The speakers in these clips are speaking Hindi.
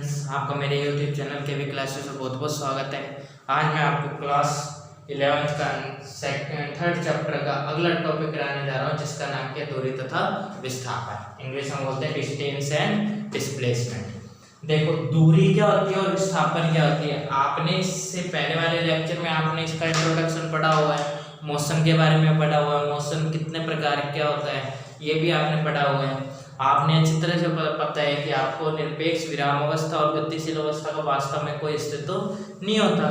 फ्रेंड्स, आपका मेरे YouTube चैनल के भी क्लासेस में बहुत बहुत स्वागत है। आज मैं आपको क्लास 11th का थर्ड चैप्टर का अगला टॉपिक कराने जा रहा हूँ, जिसका नाम क्या, दूरी तथा विस्थापन। इंग्लिश में बोलते हैं डिस्टेंस एंड डिस्प्लेसमेंट। देखो, दूरी क्या होती है और विस्थापन क्या होती है। आपने इससे पहले वाले लेक्चर में आपने इसका इंट्रोडक्शन पढ़ा हुआ है, मोशन के बारे में पढ़ा हुआ है, मोशन कितने प्रकार क्या होता है ये भी आपने पढ़ा हुआ है। आपने अच्छी तरह से पता है कि आपको निरपेक्ष विराम अवस्था और गतिशील अवस्था का वास्तव में कोई अस्तित्व नहीं होता।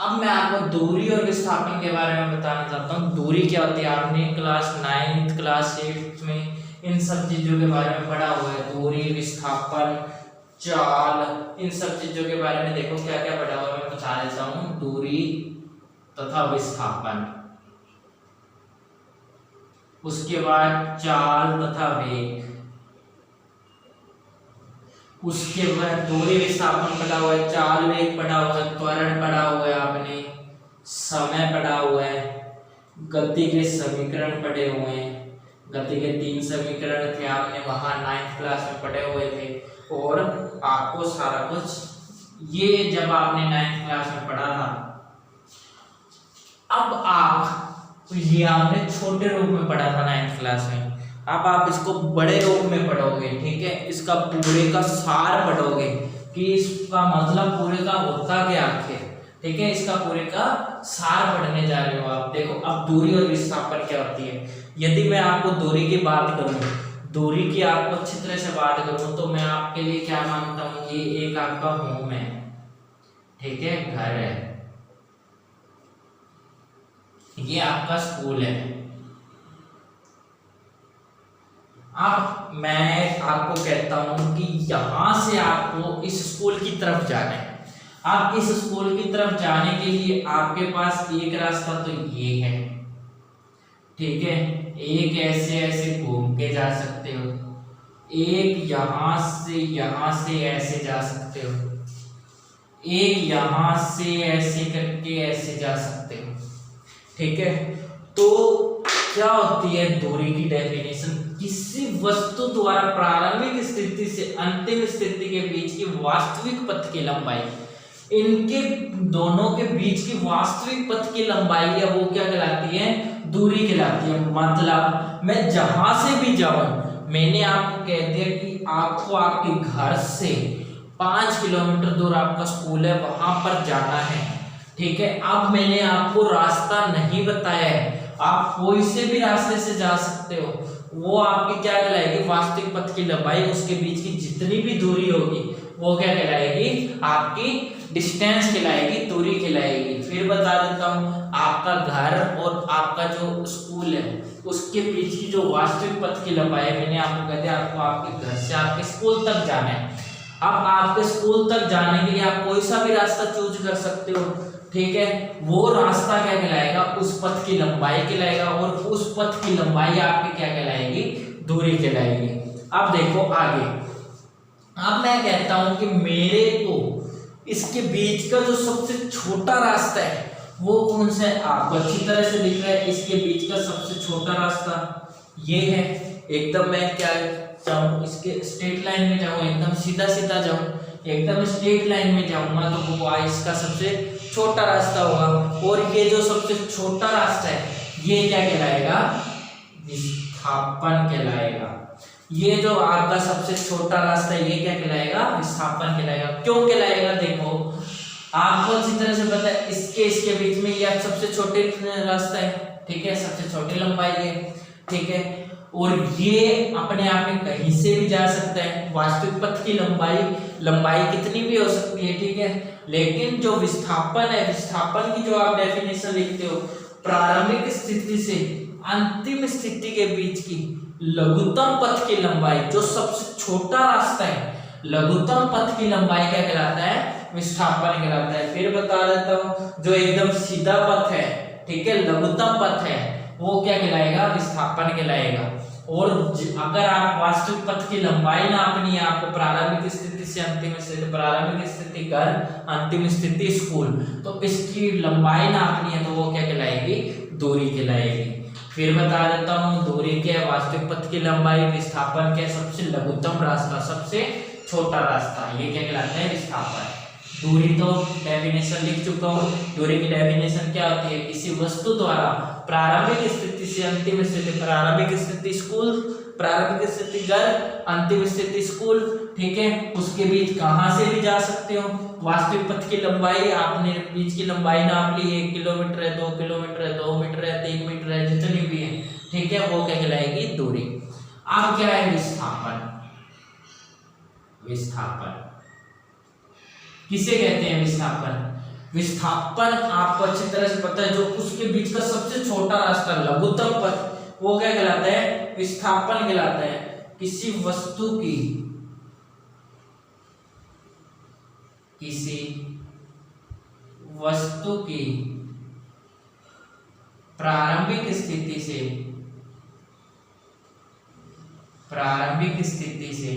अब मैं आपको दूरी और विस्थापन के बारे में बताना चाहता हूँ। दूरी क्या होती है, आपने क्लास 9th क्लास 8th में इन सब चीजों के बारे में पढ़ा हुआ है। दूरी, विस्थापन, चाल, इन सब चीजों के बारे में देखो क्या क्या पढ़ा हुआ है, मैं बता देता हूँ। दूरी तथा विस्थापन, उसके बाद चाल तथा वेग, उसके बाद दूरी विस्थापन पढ़ा हुआ है, चाल वेग पढ़ा हुआ है, त्वरण पढ़ा हुआ है, आपने समय पढ़ा हुआ है, गति के समीकरण पढ़े हुए हैं। गति के 3 समीकरण थे, आपने वहां 9th क्लास में पढ़े हुए थे। और आपको सारा कुछ ये जब आपने 9th क्लास में पढ़ा था, अब आप ये आपने छोटे रूप में पढ़ा था 9th क्लास में, अब आप इसको बड़े रूप में पढ़ोगे। ठीक है, इसका पूरे का सार पढ़ोगे कि इसका मतलब पूरे का होता क्या आखिर। ठीक है, इसका पूरे का सार पढ़ने जा रहे हो आप। देखो, अब दूरी और विस्थापन क्या होती है। यदि मैं आपको दूरी की बात करूं, दूरी की आपको अच्छी तरह से बात करूं, तो मैं आपके लिए क्या मानता हूं, ये एक आपका होम है, ठीक है, घर है, ये आपका स्कूल है। अब मैं आपको कहता हूं कि यहां से आपको इस स्कूल की तरफ जाना है। अब इस स्कूल की तरफ जाने के लिए आपके पास एक रास्ता तो ये है, ठीक है, एक ऐसे ऐसे घूम के जा सकते हो, एक यहां से ऐसे जा सकते हो, एक यहां से ऐसे करके ऐसे जा सकते हो। ठीक है, तो क्या होती है दूरी की डेफिनेशन, किसी वस्तु द्वारा प्रारंभिक स्थिति से अंतिम स्थिति के बीच की वास्तविक पथ की लंबाई, इनके दोनों के बीच की वास्तविक पथ की लंबाई है, वो क्या कहलाती है, दूरी कहलाती है। मतलब मैं जहां से भी जाऊं, मैंने आपको कह दिया कि आपको आपके घर से 5 किलोमीटर दूर आपका स्कूल है, वहां पर जाना है। ठीक है, अब मैंने आपको रास्ता नहीं बताया है, आप कोई से भी रास्ते से जा सकते हो, वो आपकी क्या कहलाएगी, वास्तविक पथ की लंबाई। उसके बीच की जितनी भी दूरी होगी वो क्या कहलाएगी, आपकी डिस्टेंस कहलाएगी, दूरी कहलाएगी। फिर बता देता हूँ, आपका घर और आपका जो स्कूल है उसके बीच की जो वास्तविक पथ की लंबाई है, मैंने आपको कह दिया, आपको आपके घर से आपके स्कूल तक जाना है। अब आपके स्कूल तक जाने के लिए आप कोई सा भी रास्ता चूज कर सकते हो। ठीक है, वो रास्ता क्या कहलाएगा, उस पथ की लंबाई कहलाएगा, और उस पथ की लंबाई आपकी क्या कहलाएगी, दूरी कहलाएगी। अब देखो आगे, अब मैं कहता हूं कि मेरे को इसके बीच का जो सबसे छोटा रास्ता है वो कौन सा है, आपको अच्छी तरह से दिख रहा है। इसके बीच का सबसे छोटा रास्ता ये है। एकदम मैं क्या जाऊं, इसके स्ट्रेट लाइन में जाऊं, एकदम सीधा सीधा जाऊं, एकदम स्ट्रेट लाइन में जाऊंगा तो वो इसका सबसे छोटा रास्ता होगा। और ये जो सबसे छोटा रास्ता है ये क्या कहलाएगा, विस्थापन कहलाएगा। ये जो आपका सबसे छोटा रास्ता है ये क्या कहलाएगा, विस्थापन कहलाएगा। क्यों कहलाएगा, देखो आपको अच्छी तरह से पता है, इसके बीच में ये सबसे छोटे रास्ता है, ठीक है, सबसे छोटी लंबाई है, ठीक है, और ये अपने आप में कहीं से भी जा सकता है। वास्तविक पथ की लंबाई कितनी भी हो सकती है, ठीक है, लेकिन जो विस्थापन है, विस्थापन की जो आप डेफिनेशन लिखते हो, प्रारंभिक स्थिति से अंतिम स्थिति के बीच की लघुत्तम पथ की लंबाई, जो सबसे छोटा रास्ता है, लघुत्तम पथ की लंबाई क्या कहलाता है, विस्थापन कहलाता है। फिर बता देता हूं, जो एकदम सीधा पथ है, ठीक है, लघुत्तम पथ है, वो क्या कहलाएगा, विस्थापन कहलाएगा। और अगर आप वास्तविक पथ की लंबाई नापनी है, आपको प्रारंभिक स्थिति से अंतिम स्थिति, प्रारंभिक स्थिति घर, अंतिम स्थिति स्कूल, तो इसकी लंबाई नापनी है तो वो क्या कहलाएगी, दूरी कहलाएगी। फिर बता देता हूँ, दूरी क्या है, वास्तविक पथ की लंबाई, विस्थापन क्या है, सबसे लघुत्तम रास्ता, सबसे छोटा रास्ता, ये क्या कहलाता है? विस्थापन। दूरी तो डेफिनेशन लिख चुका हूँ। दूरी की डेफिनेशन क्या होती है? किसी वस्तु द्वारा प्रारंभिक स्थिति से अंतिम स्थिति, प्रारंभिक स्थिति स्कूल, प्रारंभिक स्थिति घर, अंतिम स्थिति स्कूल, ठीक है, उसके बीच कहाँ से भी जा सकते हो। वास्तविक पथ की लंबाई, आपने बीच की लंबाई नाप ली, 1 किलोमीटर है, 2 किलोमीटर है, 2 मीटर है, 3 मीटर है, जितनी भी है, ठीक है, वो क्या कहलाएगी? दूरी। अब क्या है? विस्थापन। विस्थापन किसे कहते हैं? विस्थापन। विस्थापन आपको अच्छी तरह से पता है, जो उसके बीच का सबसे छोटा रास्ता, लघुत्तम पथ, वो क्या कहलाता है? विस्थापन कहलाता है। किसी वस्तु की, किसी वस्तु की प्रारंभिक स्थिति से, प्रारंभिक स्थिति से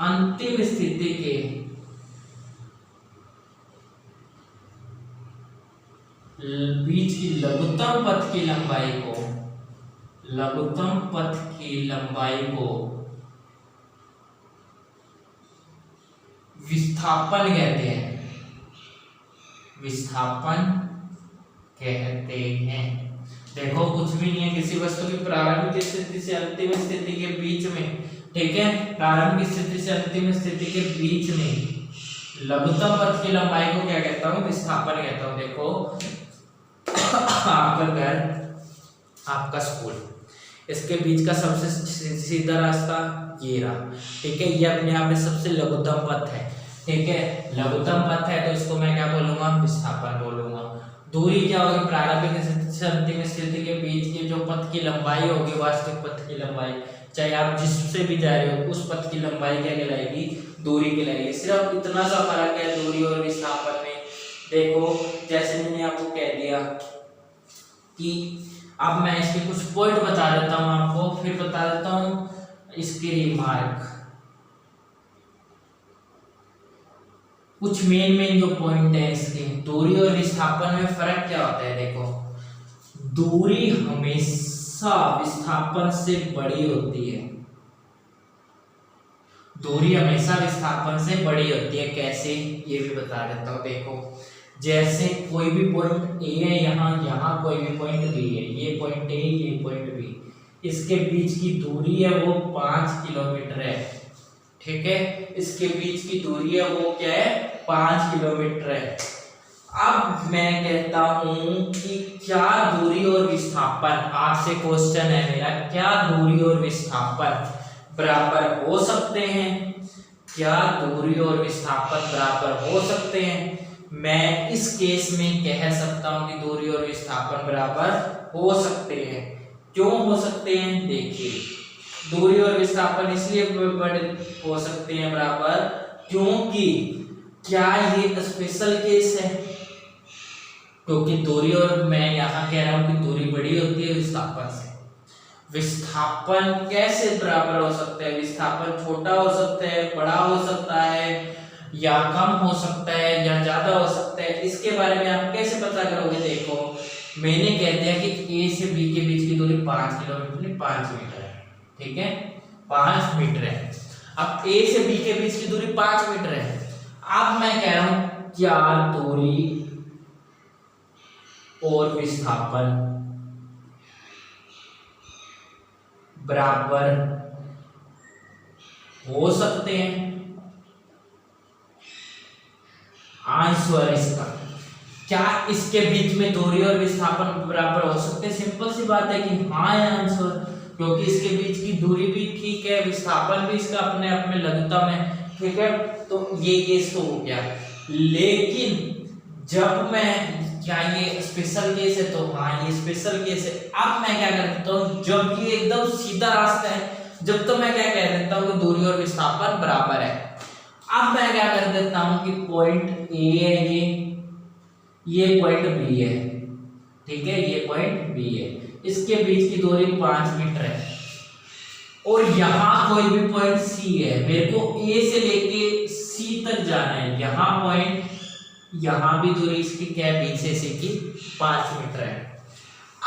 अंतिम स्थिति के बीच की लघुत्तम पथ की लंबाई को, लघुत्तम पथ की लंबाई को विस्थापन कहते हैं। विस्थापन कहते हैं। देखो कुछ भी नहीं है, किसी वस्तु की प्रारंभिक स्थिति से अंतिम स्थिति के बीच में, ठीक है, प्रारंभिक स्थिति से अंतिम स्थिति के बीच में लघुत्तम पथ की लंबाई को क्या कहता हूँ? विस्थापन कहता हूँ। देखो आपका घर, आपका स्कूल, इसके बीच का सबसे सीधा रास्ता ये रहा, ठीक है, ये अपने आप में सबसे लघुत्तम पथ है, ठीक है, लघुत्तम पथ है, तो इसको मैं क्या बोलूंगा? विस्थापन बोलूंगा। दूरी क्या होगी? प्रारंभिक स्थिति से अंतिम स्थिति के बीच की जो पथ की लंबाई होगी, वास्तविक पथ की लंबाई, चाहे आप जिससे भी जा रहे हो, उस पथ की लंबाई क्या कहलाएगी? दूरी कहलाएगी। सिर्फ इतना सा फर्क है दूरी और विस्थापन में। देखो जैसे मैंने आपको कह दिया कि अब मैं इसके कुछ पॉइंट बता देता हूं आपको, फिर बता देता हूं इसके रिमार्क, कुछ मेन जो पॉइंट है इसके। दूरी और विस्थापन में फर्क क्या होता है? देखो, दूरी हमेशा विस्थापन से बड़ी होती है। दूरी हमेशा विस्थापन से बड़ी होती है। कैसे? ये भी बता देता हूं। देखो जैसे कोई भी पॉइंट ए है, यहाँ कोई भी पॉइंट बी है, ये पॉइंट ए, ये पॉइंट बी, इसके बीच की दूरी है वो 5 किलोमीटर है, ठीक है, इसके बीच की दूरी है वो क्या है? 5 किलोमीटर है। अब मैं कहता हूं कि क्या दूरी और विस्थापन, आपसे क्वेश्चन है मेरा, क्या दूरी और विस्थापन बराबर हो सकते हैं? क्या दूरी और विस्थापन बराबर हो सकते हैं? मैं इस केस में कह सकता हूं कि दूरी और विस्थापन बराबर हो सकते हैं। क्यों हो सकते हैं? देखिए, दूरी और विस्थापन इसलिए बड़े हो सकते हैं बराबर, क्योंकि क्या ये स्पेशल केस है? क्योंकि दूरी, और मैं यहाँ कह रहा हूं कि दूरी बड़ी होती है विस्थापन से। विस्थापन कैसे बराबर हो सकता है? विस्थापन छोटा हो सकता है, बड़ा हो सकता है, या कम हो सकता है, या ज्यादा हो सकता है। इसके बारे में आप कैसे पता करोगे? देखो मैंने कह दिया कि ए से बी के बीच की दूरी 5 किलोमीटर नहीं 5 मीटर है, ठीक है, 5 मीटर है। अब ए से बी के बीच की दूरी 5 मीटर है। अब मैं कह रहा हूं क्या दूरी और विस्थापन बराबर हो सकते हैं? आंसर इसका, क्या इसके बीच में दूरी और विस्थापन बराबर हो सकते हैं? सिंपल सी बात है कि हाँ है आंसर, क्योंकि इसके बीच की दूरी भी ठीक है, विस्थापन भी इसका अपने आप में लघुत्तम है, ठीक है, तो ये केस तो हो गया। लेकिन जब मैं, क्या ये स्पेशल केस है? तो हाँ ये स्पेशल केस है। अब मैं क्या कर देता हूँ, जब ये एकदम सीधा रास्ता है, जब तो मैं क्या कह देता हूँ कि दूरी और विस्थापन बराबर है। अब मैं क्या कर देता हूं कि पॉइंट ए है, ये पॉइंट बी है, ठीक है, ये पॉइंट बी है, इसके बीच की दूरी 5 मीटर है, और यहां कोई भी पॉइंट सी है, मेरे को ए से लेके सी तक जाना है, यहां पॉइंट, यहां भी दूरी इसकी क्या है? पीछे से की 5 मीटर है।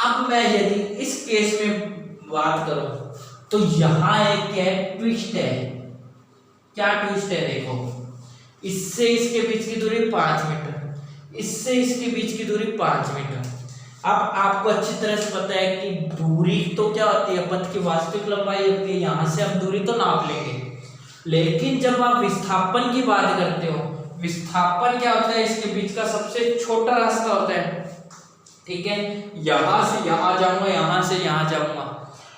अब मैं यदि इस केस में बात करूं तो यहां एक क्या है? ट्विस्ट है, क्या ट्विस्ट है देखो, इससे इसके बीच की दूरी 5 मीटर, इससे इसके बीच की दूरी 5 मीटर। अब आपको अच्छी तरह से पता है कि दूरी तो क्या होती है, पथ की वास्तविक लंबाई होती है, यहां से हम दूरी तो नाप लेंगे, लेकिन जब आप विस्थापन की बात करते हो, विस्थापन क्या होता है, इसके बीच का सबसे छोटा रास्ता होता है, ठीक है। यहां से यहां जाऊंगा, यहां से यहां जाऊंगा,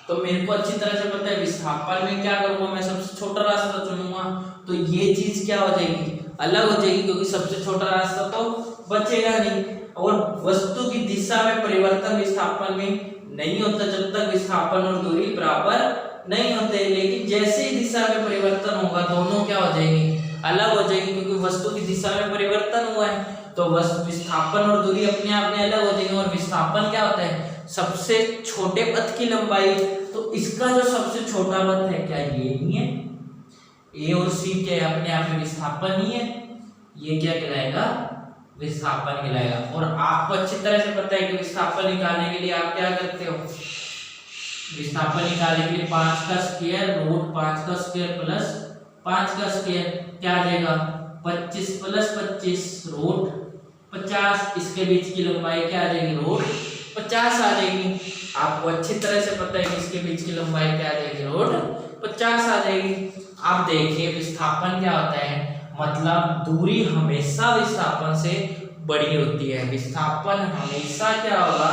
तो मेरे को अच्छी तरह से पता है विस्थापन में क्या करूंगा, मैं सबसे छोटा रास्ता चुनूंगा, तो ये चीज क्या हो जाएगी, अलग हो जाएगी, क्योंकि सबसे छोटा रास्ता तो बचेगा नहीं। और वस्तु की दिशा में परिवर्तन विस्थापन में नहीं होता जब तक विस्थापन और दूरी बराबर नहीं होते, लेकिन जैसे ही दिशा में परिवर्तन होगा दोनों क्या हो जाएंगी, अलग हो जाएंगी, क्योंकि वस्तु की दिशा में परिवर्तन हुआ है तो विस्थापन और दूरी अपने आप में अलग हो जाएंगे। और विस्थापन क्या होता है, सबसे छोटे पथ की लंबाई, तो इसका जो सबसे छोटा पथ है क्या ये नहीं है, ए और सी क्या है, अपने आप में विस्थापन ही है, ये क्या कहलाएगा, विस्थापन कहलाएगा। और आपको अच्छी तरह से पता है कि विस्थापन निकालने के लिए आप क्या करते हो, विस्थापन निकालने के लिए 5 का स्क्वायर रूट 5 का स्क्वायर प्लस 5 का स्क्वायर क्या आ जाएगा, 25 प्लस 25 रूट 50, इसके बीच की लंबाई क्या आ जाएगी, रूट 50 आ जाएगी। आपको अच्छी तरह से पता है कि इसके बीच की लंबाई क्या आ जाएगी, रूट 50 आ जाएगी। आप देखिए विस्थापन क्या होता है, मतलब दूरी हमेशा विस्थापन से बड़ी होती है, विस्थापन हमेशा क्या होगा,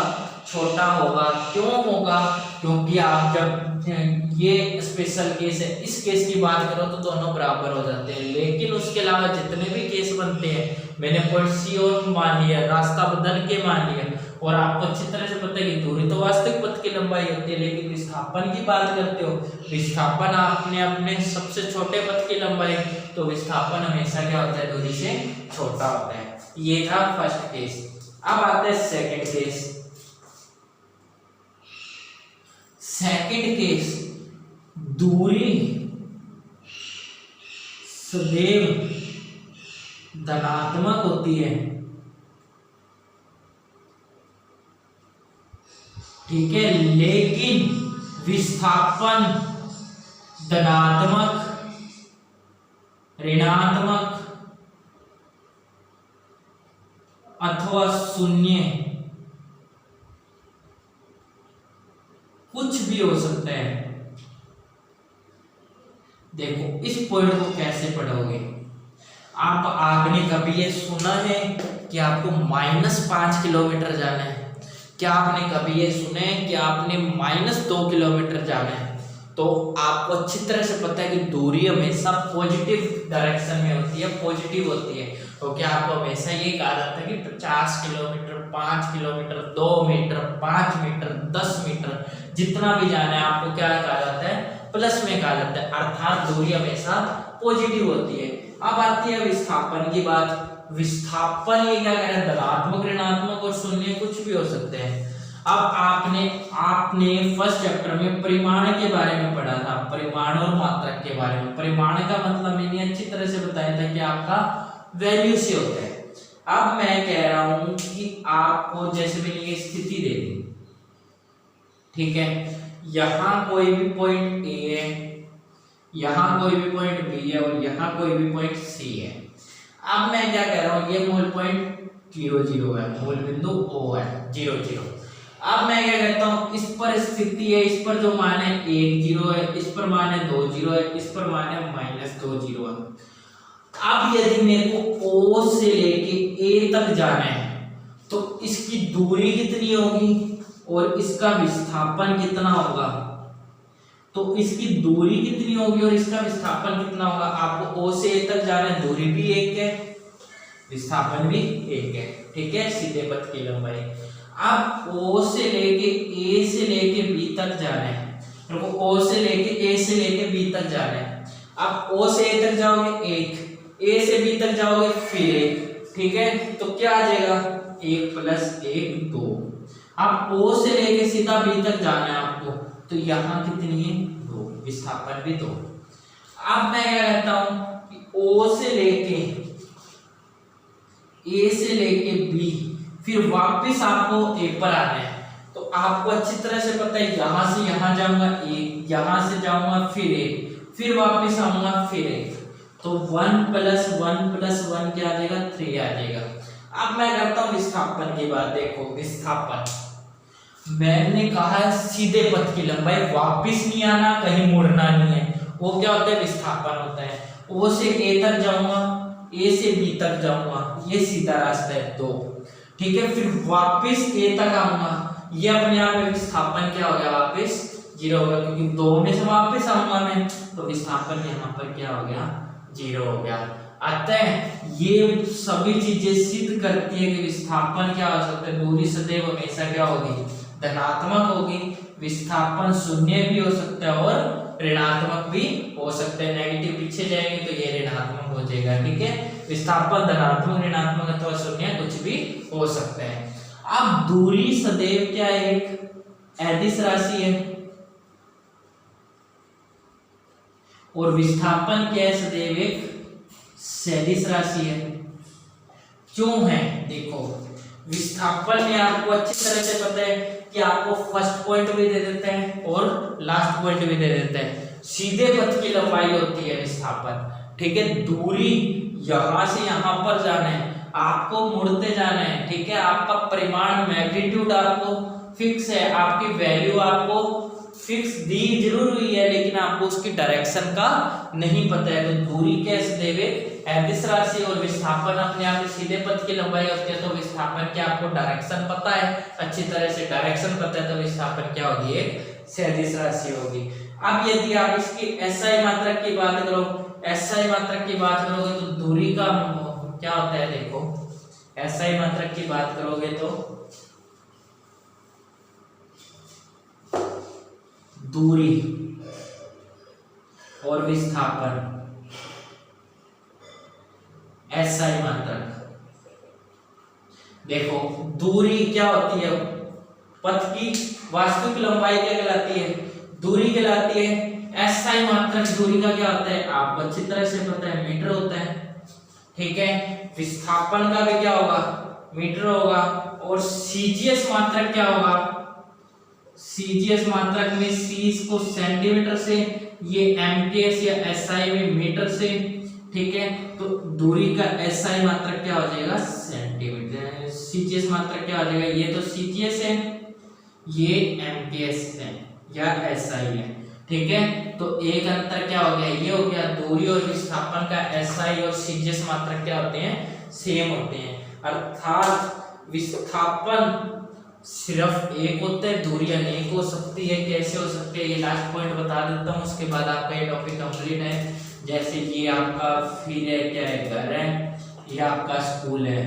छोटा होगा। क्यों होगा, क्योंकि आप जब ये स्पेशल केस है, इस केस की बात करो तो दोनों बराबर हो जाते हैं, लेकिन उसके अलावा जितने भी केस बनते हैं, मैंने पॉइंट सी और मान लिया, रास्ता बदल के मान लिया, और आपको अच्छी तरह से पता है कि दूरी तो वास्तविक पथ की लंबाई होती है, लेकिन विस्थापन की बात करते हो, विस्थापन आपने अपने सबसे छोटे पथ की लंबाई, तो विस्थापन हमेशा क्या होता है, दूरी से छोटा होता है। ये था फर्स्ट केस। अब आते हैं सेकंड केस। सेकंड केस, दूरी सदैव धनात्मक होती है, ठीक है, लेकिन विस्थापन धनात्मक, ऋणात्मक अथवा शून्य कुछ भी हो सकता है। देखो इस पॉइंट को कैसे पढ़ोगे आप, आपने कभी ये सुना है कि आपको -5 किलोमीटर जाना है, क्या आपने कभी ये सुना है कि आपने -2 किलोमीटर जाना है, तो आपको अच्छी तरह से पता है कि दूरी हमेशा पॉजिटिव डायरेक्शन में होती है, पॉजिटिव होती है, क्योंकि आपको हमेशा ये कहा जाता है कि 50 kilometre, 5 kilometre, 2 metre, 5 metre, 10 metre, जितना भी जाना है आपको क्या कहा जाता है, प्लस में कहा जाता है, अर्थात दूरी हमेशा पॉजिटिव होती है। अब आती है विस्थापन की बात। विस्थापन ये क्या कह रहा है, धनात्मक, ऋणात्मक और शून्य कुछ भी हो सकते हैं। अब आपने फर्स्ट चैप्टर में परिमाण के बारे में पढ़ा था, परिमाण और मात्रक के बारे में। परिमाण का मतलब मैंने अच्छी तरह से बताया था कि आपका वैल्यू से होता है। अब मैं कह रहा हूं कि आपको जैसे मैंने ये स्थिति दे दी, ठीक है, यहां कोई भी पॉइंट ए है, यहां कोई भी पॉइंट बी है और यहां कोई भी पॉइंट सी है। अब मैं क्या कह रहा हूं, ये मूल पॉइंट 0 0 है, मूल बिंदु O है 0 0। अब मैं क्या कहता हूं, इस पर स्थिति है, इस पर जो मान है 1 0 है, इस पर मान है 2 0 है, इस पर मान है -2 0 है। अब यदि मेरे को O से लेके A तक जाना है तो इसकी दूरी कितनी होगी और इसका विस्थापन कितना होगा, तो इसकी दूरी कितनी होगी और इसका विस्थापन कितना होगा। आपको O से A तक जाना है, दूरी भी 1 है, विस्थापन भी 1 है, ठीक है, सीधे पथ की लंबाई। अब O से लेके A से लेके B तक जाना है, तो O से लेके A से लेके B तक जाना है। अब O से A तक जाओगे 1, A से B तक जाओगे फिर 1, ठीक है, तो क्या आ जाएगा 1 + 1 2। अब O से लेके सीधा B तक जाना है आपको, तो यहाँ कितनी है 2, विस्थापन भी 2। अब मैं क्या कहता हूं कि O से लेके A से लेके B फिर वापस आपको A पर आना है, तो आपको अच्छी तरह से पता है यहां से यहां जाऊंगा 1, यहां से जाऊंगा फिर 1, फिर वापस आऊंगा फिर 1, तो 1 + 1 + 1 क्या आ जाएगा, 3 आ जाएगा। अब मैं करता हूँ विस्थापन की बात। देखो विस्थापन मैंने कहा है सीधे पथ की लंबाई, वापिस नहीं आना, कहीं मुड़ना नहीं है, वो क्या होता है, विस्थापन होता है। ओ से ए तक जाऊंगा, ए से बी तक जाऊंगा, ये सीधा रास्ता है 2, ठीक है। फिर वापिस ए तक आऊंगा, ये अपने आप में विस्थापन क्या हो गया, वापिस 0 हो गया, क्योंकि 2 में से वापिस आऊंगा मैं, तो विस्थापन यहाँ पर क्या हो गया, 0 हो गया। अतः ये सभी चीजें सिद्ध करती है कि विस्थापन क्या हो सकता है, दूरी सदैव हमेशा क्या होगी, धनात्मक होगी। विस्थापन शून्य भी हो सकता है और ऋणात्मक भी हो सकता है। नेगेटिव पीछे जाएंगे तो ये ऋणात्मक हो जाएगा, ठीक है। विस्थापन धनात्मक, ऋणात्मक अथवा शून्य कुछ भी हो सकता है। अब दूरी सदैव क्या है, एक अदिश राशि है, और विस्थापन क्या है, सदैव एक सदिश राशि है। क्यों है, देखो विस्थापन में आपको अच्छी तरह से पता है कि आपको फर्स्ट पॉइंट भी दे देते हैं और लास्ट पॉइंट भी दे देते हैं। सीधे पथ की लंबाई होती है विस्थापन, ठीक है। दूरी यहां से यहां पर जाना है, आपको मुड़ते जाना है, ठीक है। आपका परिमाण मैग्नीट्यूड आपको फिक्स है, आपकी वैल्यू आपको फिक्स दी जरूर हुई है, लेकिन आपको उसकी डायरेक्शन का नहीं पता है। तो दूरी कैसे देवे, अदिश राशि, और विस्थापन अपने आप में सीधे पथ की लंबाई होती है। तो विस्थापन की आपको डायरेक्शन पता है, अच्छी तरह से डायरेक्शन पता है, तो विस्थापन क्या होगी, एक सदिश राशि होगी। अब यदि आप इसकी एसआई मात्रक की बात करो, एसआई मात्रक की बात करोगे तो दूरी का क्या होता है, देखो एसआई मात्रक की बात करोगे तो दूरी और विस्थापन, एसआई मात्रक। देखो दूरी क्या होती है, पथ की वास्तविक लंबाई क्या कहलाती है, दूरी कहलाती है। एसआई मात्रक दूरी का क्या होता है, आपको अच्छी तरह से पता है, मीटर होता है, ठीक है। विस्थापन का भी क्या होगा, मीटर होगा। और सीजीएस मात्रक क्या होगा, सीजीएस मात्रक में सी को सेंटीमीटर से, ये एमकेएस या एसआई में मीटर से, ठीक है। तो दूरी का एसआई मात्रक क्या हो जाएगा, सेंटीमीटर। सीजीएस मात्रक क्या हो जाएगा, ये तो सीजीएस है, ये एमकेएस है या एसआई है, ठीक है। तो एक अंतर क्या हो गया, ये हो गया। दूरी और विस्थापन का एसआई और सीजीएस मात्रक क्या होते हैं, सेम होते हैं। अर्थात विस्थापन सिर्फ एक होता है, दूरी अनेक हो सकती है। कैसे हो सकती है, ये लास्ट पॉइंट बता देता हूँ, उसके बाद आपका ये टॉपिक कंप्लीट है। जैसे ये आपका फिर है, क्या है, घर है, ये आपका स्कूल है।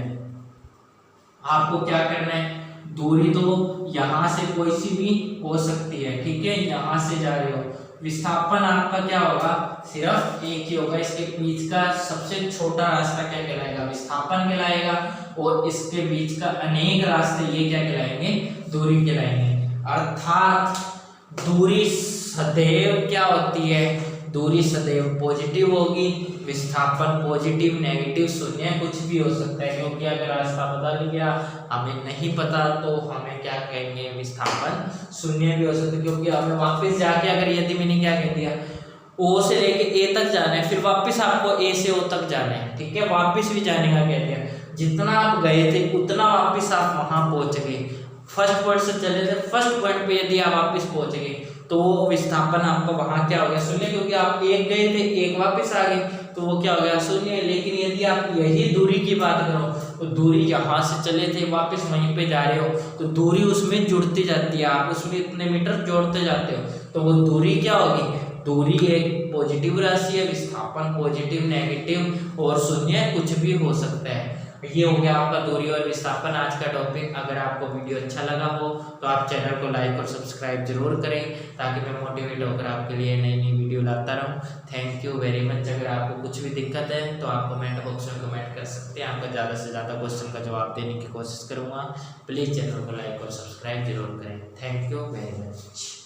आपको क्या करना है, दूरी तो यहाँ से कोई सी भी हो सकती है, ठीक है, यहाँ से जा रहे हो। विस्थापन आपका क्या होगा, सिर्फ एक ही होगा। इसके बीच का सबसे छोटा रास्ता क्या कहलाएगा, विस्थापन कहलाएगा, और इसके बीच का अनेक रास्ते ये क्या कहलाएंगे, दूरी कहलाएंगे। अर्थात दूरी सदैव क्या होती है, दूरी सदैव पॉजिटिव होगी। विस्थापन पॉजिटिव, नेगेटिव, शून्य कुछ भी हो सकता है, क्योंकि अगर रास्ता बदल गया, हमें नहीं पता, तो हमें क्या कहेंगे, विस्थापन शून्य भी हो सकता है। क्योंकि हमें वापस जाके, अगर यदि मैंने क्या कह दिया, ओ से लेके ए तक जाना है, फिर वापस आपको ए से ओ तक जाना है, ठीक है, वापस भी जाने का कह दिया। जितना आप गए थे उतना वापस आप वहां पहुंच गए। फर्स्ट पॉइंट से चले थे, फर्स्ट पॉइंट पे यदि आप वापस पहुंच गए, तो वो विस्थापन आपका वहां क्या हो गया, शून्य, क्योंकि आप एक गए थे, एक वापस आ गए, तो वो क्या हो गया, शून्य। लेकिन यदि आप यही दूरी की बात करो, तो दूरी यहाँ से चले थे, वापस वहीं पे जा रहे हो, तो दूरी उसमें जुड़ती जाती है, आप उसमें इतने मीटर जोड़ते जाते हो, तो वो दूरी क्या होगी, दूरी एक पॉजिटिव राशि है। विस्थापन पॉजिटिव, नेगेटिव और शून्य कुछ भी हो सकता है। ये हो गया आपका दूरी और विस्थापन आज का टॉपिक। अगर आपको वीडियो अच्छा लगा हो तो आप चैनल को लाइक और सब्सक्राइब जरूर करें, ताकि मैं मोटिवेट होकर आपके लिए नई नई वीडियो लाता रहूं। Thank you very much. अगर आपको कुछ भी दिक्कत है तो आप कमेंट बॉक्स में कमेंट कर सकते हैं, आपका ज़्यादा से ज़्यादा क्वेश्चन का जवाब देने की कोशिश करूँगा। प्लीज़ चैनल को लाइक और सब्सक्राइब जरूर करें। Thank you very much.